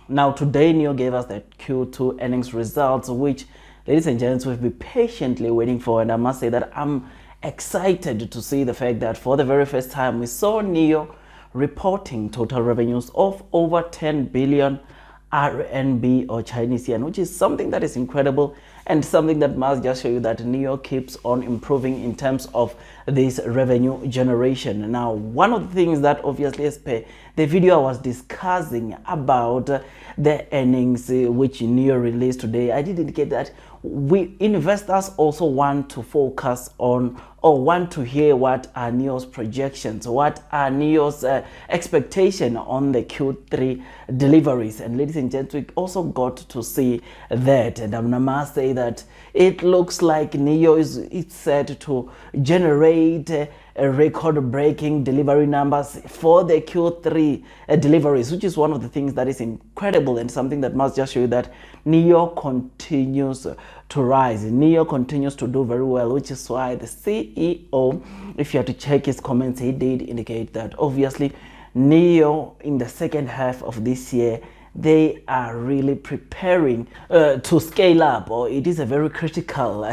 Now today NEO gave us the Q2 earnings results, which, ladies and gents, we've been patiently waiting for, and I must say that I'm excited to see the fact that for the very first time we saw NEO reporting total revenues of over 10 billion RMB or Chinese yuan, which is something that is incredible and something that must just show you that NEO keeps on improving in terms of this revenue generation. Now, one of the things that obviously as per the video I was discussing about the earnings which NEO released today, I did indicate that we investors also want to focus on or want to hear what are NEO's projections, what are NEO's expectation on the Q3 deliveries. And ladies and gents, we also got to see that, and I must say that it looks like NEO is set to generate record-breaking delivery numbers for the Q3 deliveries, which is one of the things that is incredible and something that must just show you that NEO continues to rise. NEO continues to do very well, which is why the CEO, if you had to check his comments, he did indicate that obviously NEO in the second half of this year, they are really preparing to scale up, or it is a very critical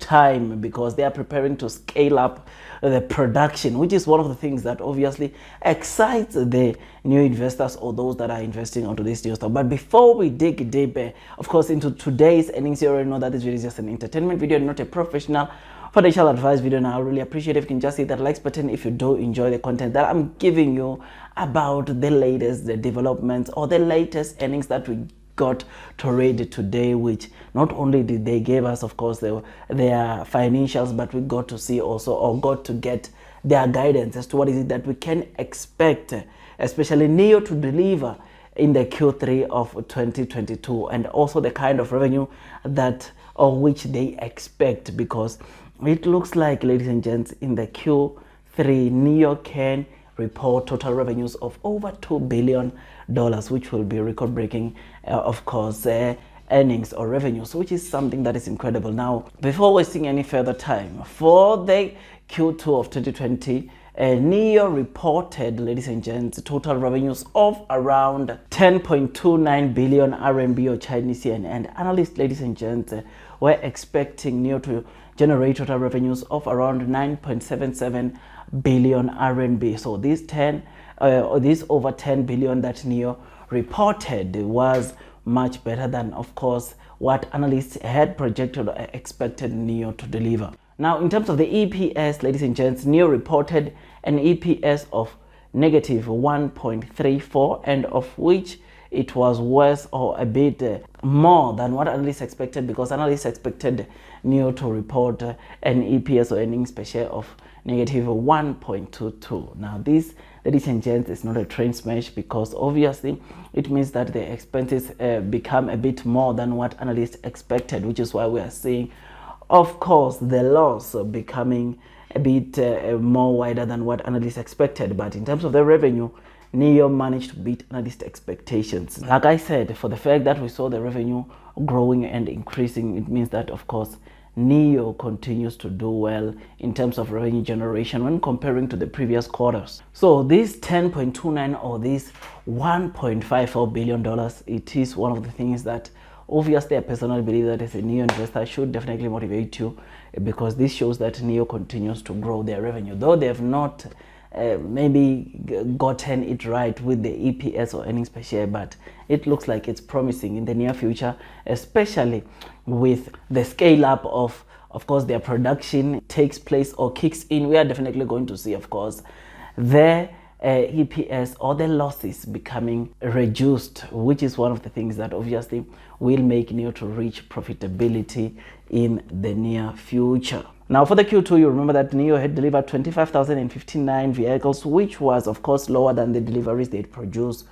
time because they are preparing to scale up the production, which is one of the things that obviously excites the new investors or those that are investing onto this new stock. But before we dig deeper, of course, into today's earnings, you already know that this video is just an entertainment video, not a professional financial advice video. Now I really appreciate if you can just hit that like button if you do enjoy the content that I'm giving you about the latest developments or the latest earnings that we got to read today, which not only did they give us, of course, their financials, but we got to see also, or got to get their guidance as to what is it that we can expect, especially NEO to deliver in the Q3 of 2022, and also the kind of revenue that or which they expect, because it looks like, ladies and gents, in the Q3 NEO can report total revenues of over $2 billion, which will be record-breaking, of course, earnings or revenues, which is something that is incredible. Now, before wasting any further time, for the Q2 of 2020, NEO reported, ladies and gents, total revenues of around 10.29 billion RMB or Chinese yuan, and analysts, ladies and gents, were expecting NEO to generate total revenues of around 9.77 billion RMB. So this over 10 billion that NEO reported was much better than, of course, what analysts had projected or expected NEO to deliver. Now, in terms of the EPS, ladies and gents, NEO reported an EPS of negative 1.34, and of which it was worse or a bit more than what analysts expected, because analysts expected NEO to report an EPS or earnings per share of negative 1.22. Now this, ladies and gents, is not a train smash, because obviously it means that the expenses become a bit more than what analysts expected, which is why we are seeing, of course, the loss becoming a bit more wider than what analysts expected. But in terms of the revenue, NEO managed to beat analyst expectations. Like I said, for the fact that we saw the revenue growing and increasing, it means that, of course, NEO continues to do well in terms of revenue generation when comparing to the previous quarters. So this 10.29 or this $1.54 billion, it is one of the things that obviously I personally believe that as a NEO investor should definitely motivate you, because this shows that NEO continues to grow their revenue, though they have not maybe gotten it right with the EPS or earnings per share, but it looks like it's promising in the near future, especially with the scale up of course, their production takes place or kicks in. We are definitely going to see, of course, their EPS or the losses becoming reduced, which is one of the things that obviously will make NEO to reach profitability in the near future. Now, for the Q2, you remember that NEO had delivered 25,059 vehicles, which was, of course, lower than the deliveries they produced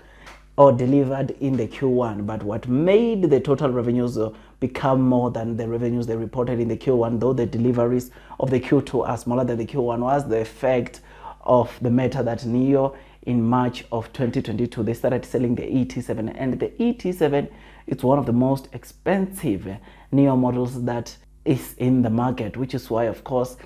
or delivered in the Q1. But what made the total revenues become more than the revenues they reported in the Q1, though the deliveries of the Q2 are smaller than the Q1, was the effect of the matter that NEO in March of 2022, they started selling the ET7, and the ET7 is one of the most expensive NEO models that is in the market, which is why, of course,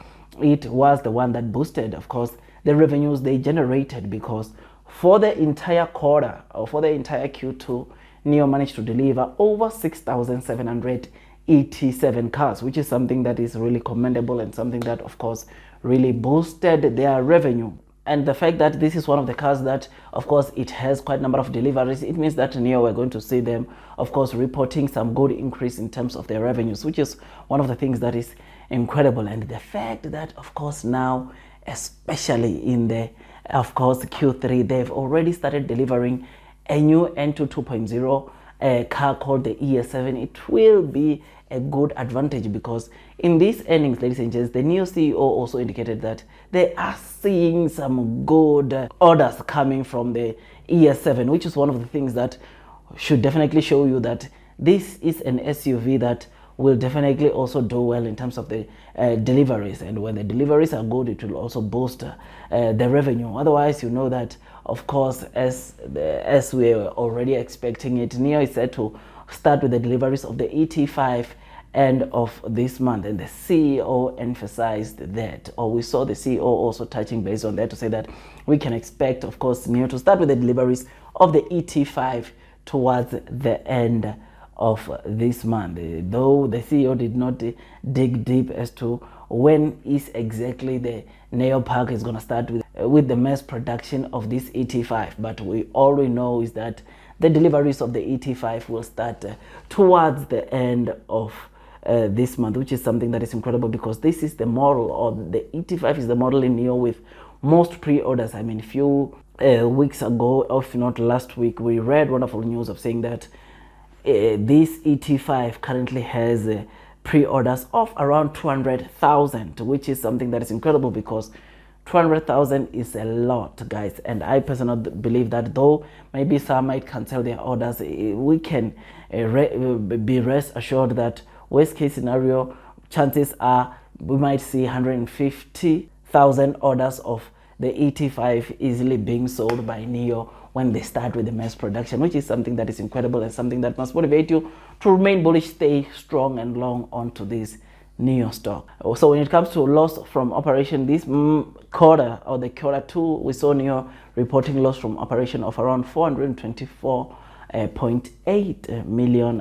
it was the one that boosted, of course, the revenues they generated, because for the entire quarter, or for the entire Q2, NIO managed to deliver over 6,787 cars, which is something that is really commendable and something that, of course, really boosted their revenue. And the fact that this is one of the cars that, of course, it has quite a number of deliveries, it means that NIO, we're going to see them, of course, reporting some good increase in terms of their revenues, which is one of the things that is incredible. And the fact that, of course, now, especially in the, of course, Q3, they've already started delivering a new N2 2.0 car called the ES7. It will be a good advantage, because in these earnings, ladies and gents, the new CEO also indicated that they are seeing some good orders coming from the ES7, which is one of the things that should definitely show you that this is an SUV that will definitely also do well in terms of the deliveries. And when the deliveries are good, it will also boost the revenue. Otherwise, you know that, of course, as we are already expecting it, NIO is set to start with the deliveries of the ET5 end of this month, and the CEO emphasized that, or we saw the CEO also touching base on that, to say that we can expect, of course, NIO to start with the deliveries of the ET5 towards the end of this month, though the CEO did not dig deep as to when is exactly the NIO Park is going to start with the mass production of this ET5. But all we know is that the deliveries of the ET5 will start towards the end of this month, which is something that is incredible, because this is the model, or the ET5 is the model in NIO with most pre-orders. I mean, a few weeks ago, or if not last week, we read wonderful news of saying that this ET5 currently has pre-orders of around 200,000, which is something that is incredible, because 200,000 is a lot, guys. And I personally believe that, though maybe some might cancel their orders, we can be rest assured that worst case scenario, chances are we might see 150,000 orders of the ET5 easily being sold by NIO when they start with the mass production, which is something that is incredible and something that must motivate you to remain bullish, stay strong and long onto this NIO stock. So when it comes to loss from operation, this quarter, or the quarter 2, we saw NIO reporting loss from operation of around $424.8 million,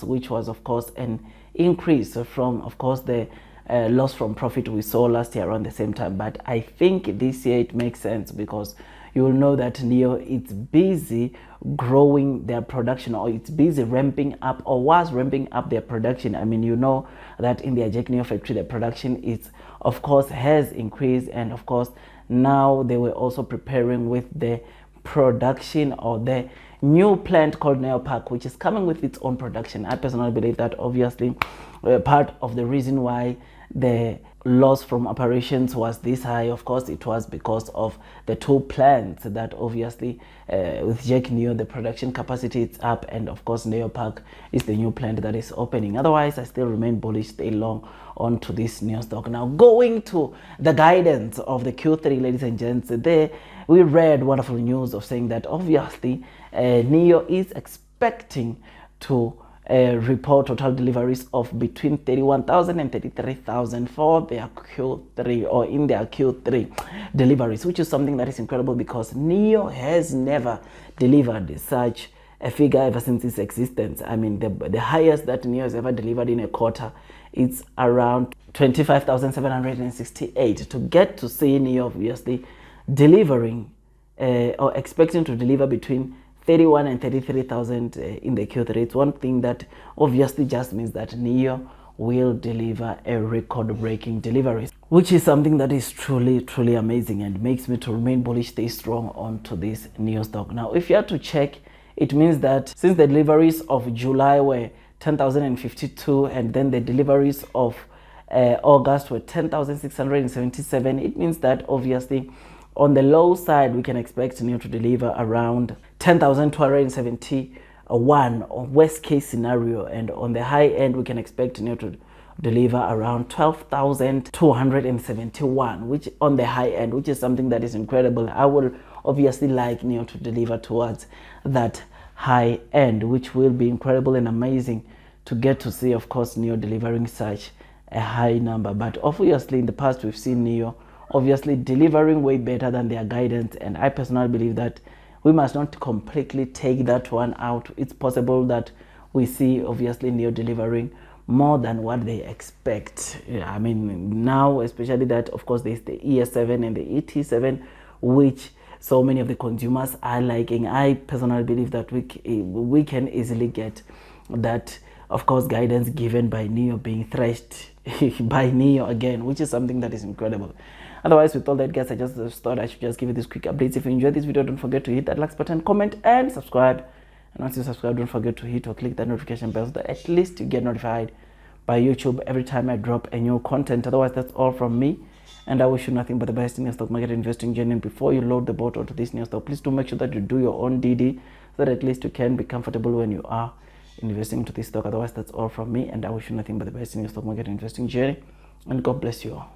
which was, of course, an increase from, of course, the loss from profit we saw last year around the same time. But I think this year it makes sense, because you will know that NIO is busy growing their production, or it's busy ramping up, or was ramping up their production. I mean, you know that in their Jack NIO factory, the production is, of course, has increased, and of course now they were also preparing with the production, or the new plant called NIO Park, which is coming with its own production. I personally believe that, obviously, part of the reason why the loss from operations was this high, of course, it was because of the two plants that, obviously, with Jack NIO, the production capacity is up, and of course NIO Park is the new plant that is opening. Otherwise, I still remain bullish, stay long onto this NIO stock. Now, going to the guidance of the Q3, ladies and gents, there we read wonderful news of saying that, obviously, NIO is expecting to report total deliveries of between 31,000 and 33,000 for their Q3, or in their Q3 deliveries, which is something that is incredible, because NIO has never delivered such a figure ever since its existence. I mean, the highest that NIO has ever delivered in a quarter, it's around 25,768. To get to see NIO, obviously, delivering or expecting to deliver between 31 and 33,000 in the Q3, it's one thing that obviously just means that NIO will deliver a record-breaking deliveries, which is something that is truly amazing, and makes me to remain bullish, stay strong onto this NIO stock. Now, if you have to check, it means that since the deliveries of July were 10,052, and then the deliveries of August were 10,677, it means that, obviously, on the low side, we can expect NIO to deliver around 10,271 on worst case scenario, and on the high end, we can expect NIO to deliver around 12,271, which on the high end, which is something that is incredible. I will obviously like NIO to deliver towards that high end, which will be incredible and amazing to get to see, of course, NIO delivering such a high number. But obviously, in the past, we've seen NIO obviously delivering way better than their guidance. And I personally believe that we must not completely take that one out. It's possible that we see obviously NEO delivering more than what they expect. Yeah, I mean, now especially that of course there's the ES7 and the ET7, which so many of the consumers are liking. I personally believe that we can easily get that, of course, guidance given by NEO being thrashed by NEO again, which is something that is incredible. Otherwise, with all that, guys, I just thought I should just give you this quick updates. If you enjoyed this video, don't forget to hit that like button, comment, and subscribe. And once you subscribe, don't forget to hit or click that notification bell so that at least you get notified by YouTube every time I drop a new content. Otherwise, that's all from me. And I wish you nothing but the best in your stock market investing journey. And before you load the boat onto this new stock, please do make sure that you do your own DD so that at least you can be comfortable when you are investing into this stock. Otherwise, that's all from me. And I wish you nothing but the best in your stock market investing journey. And God bless you all.